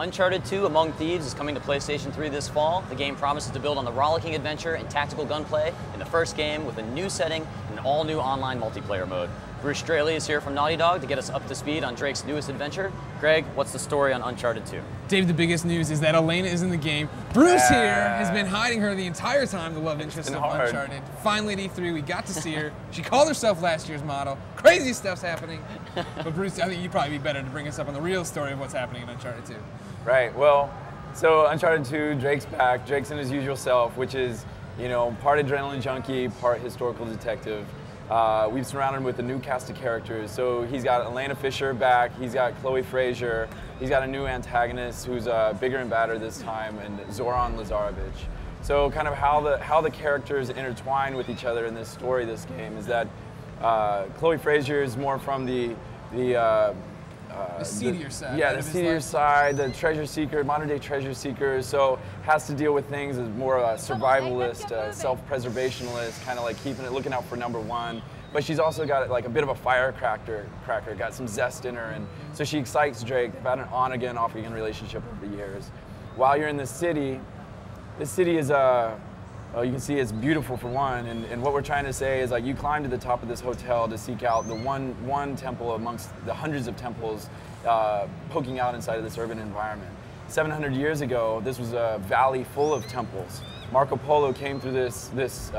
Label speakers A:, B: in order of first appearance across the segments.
A: Uncharted 2 Among Thieves is coming to PlayStation 3 this fall. The game promises to build on the rollicking adventure and tactical gunplay in the first game with a new setting and an all-new online multiplayer mode. Bruce Straley is here from Naughty Dog to get us up to speed on Drake's newest adventure. Greg, what's the story on Uncharted 2?
B: Dave, the biggest news is that Elena is in the game. Bruce here has been hiding her the entire time, the love interest of Uncharted. Finally at E3, we got to see her. She called herself last year's model. Crazy stuff's happening. But Bruce, I think you'd probably be better to bring us up on the real story of what's happening in Uncharted 2.
C: Right, well, so Uncharted 2, Drake's back. Drake's in his usual self, which is, you know, part adrenaline junkie, part historical detective. We've surrounded him with a new cast of characters. So he's got Elena Fisher back, he's got Chloe Frazier, he's got a new antagonist who's bigger and badder this time, and Zoran Lazarevich. So kind of how the characters intertwine with each other in this story, this game, is that Chloe Frazier is more from the
B: seedier side.
C: Yeah, the seedier side, the treasure seeker, modern day treasure seeker. So has to deal with things as more a survivalist, self-preservationalist, kind of like looking out for number one. But she's also got like a bit of a firecracker, got some zest in her, and so she excites Drake. They've had an on-again, off-again relationship over the years. While you're in this city is well, you can see it's beautiful for one, and what we're trying to say is like you climb to the top of this hotel to seek out the one temple amongst the hundreds of temples poking out inside of this urban environment. 700 years ago, this was a valley full of temples. Marco Polo came through this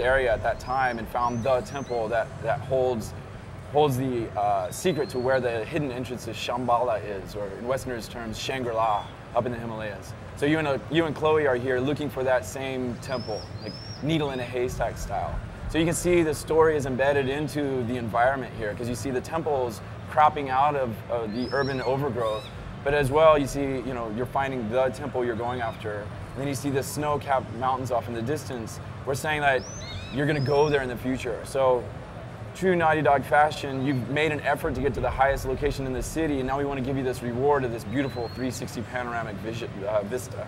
C: area at that time and found the temple that holds the secret to where the hidden entrance to Shambhala is, or in Westerners' terms, Shangri-La, up in the Himalayas. So you and Chloe are here looking for that same temple, like needle in a haystack style. So you can see the story is embedded into the environment here, because you see the temples cropping out of the urban overgrowth, but as well you see, you know, you're finding the temple you're going after, and then you see the snow-capped mountains off in the distance. We're saying that you're going to go there in the future. So true Naughty Dog fashion, you've made an effort to get to the highest location in the city, and now we want to give you this reward of this beautiful 360 panoramic vista.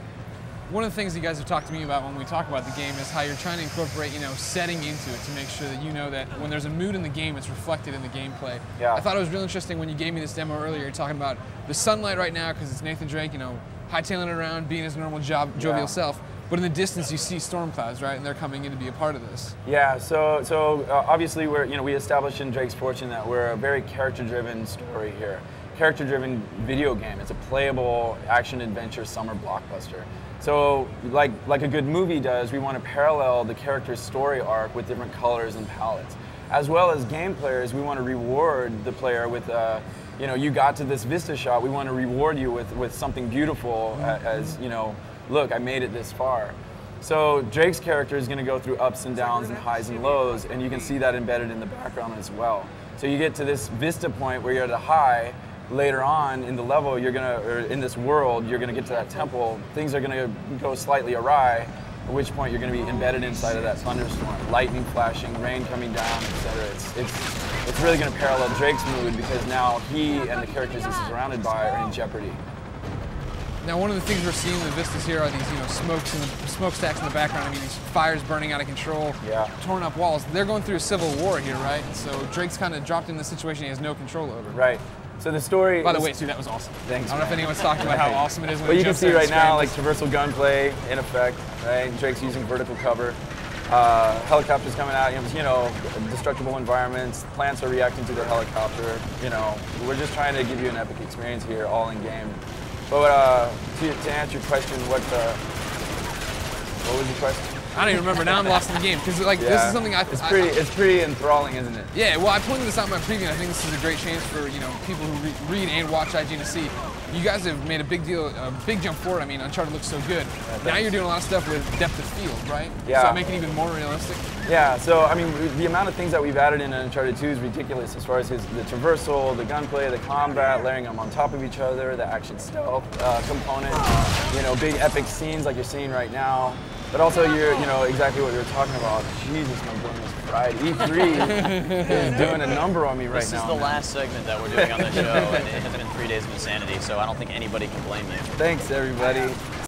B: One of the things you guys have talked to me about when we talk about the game is how you're trying to incorporate, you know, setting into it to make sure that you know that when there's a mood in the game, it's reflected in the gameplay.
C: Yeah.
B: I thought it was really interesting when you gave me this demo earlier, you're talking about the sunlight right now because it's Nathan Drake, you know, hightailing it around, being his normal jovial self. But in the distance, you see storm clouds, right? And they're coming in to be a part of this. Yeah.
C: So obviously, we established in Drake's Fortune that we're a very character-driven story here, character-driven video game. It's a playable action-adventure summer blockbuster. So, like a good movie does, we want to parallel the character's story arc with different colors and palettes, as well as game players. We want to reward the player with you know, you got to this vista shot. We want to reward you with something beautiful, as you know. Look, I made it this far. So Drake's character is going to go through ups and downs and highs and lows, and you can see that embedded in the background as well. So you get to this vista point where you're at a high. Later on in the level, or in this world, you're gonna get to that temple. Things are gonna go slightly awry, at which point you're gonna be embedded inside of that thunderstorm, lightning flashing, rain coming down, etc. It's really gonna parallel Drake's mood because now he and the characters he's surrounded by are in jeopardy.
B: Now, one of the things we're seeing in the vistas here are these, you know, smokestacks in the background. I mean, these fires burning out of control, torn up walls. They're going through a civil war here, right? So Drake's kind of dropped in this situation he has no control over.
C: Right. So the story.
B: By the way, too, that was awesome.
C: Thanks.
B: I don't know if anyone's talking about how awesome it is when
C: But you can see right now, like
B: to
C: traversal gunplay in effect. Right, Drake's using vertical cover. Helicopters coming out. You know, destructible environments. Plants are reacting to the helicopter. You know, we're just trying to give you an epic experience here, all in game. But to answer your question, what was your question?
B: I don't even remember. Now I'm lost in the game because like this is something
C: it's pretty enthralling, isn't it?
B: Yeah. Well, I pointed this out in my preview. I think this is a great chance for people who read and watch IGN to see. You guys have made a big jump forward. I mean, Uncharted looks so good. Now you're doing a lot of stuff with depth of field, right?
C: Yeah.
B: So make it even more realistic.
C: Yeah. So I mean, the amount of things that we've added in Uncharted 2 is ridiculous. As far as the traversal, the gunplay, the combat, layering them on top of each other, the action stealth component. You know, big epic scenes like you're seeing right now. But also, you know exactly what you were talking about. Jesus, my brain is fried. E3 is doing a number on me right now.
A: This is the last segment that we're doing on the show, and it has been 3 days of insanity, so I don't think anybody can blame you.
C: Thanks, everybody.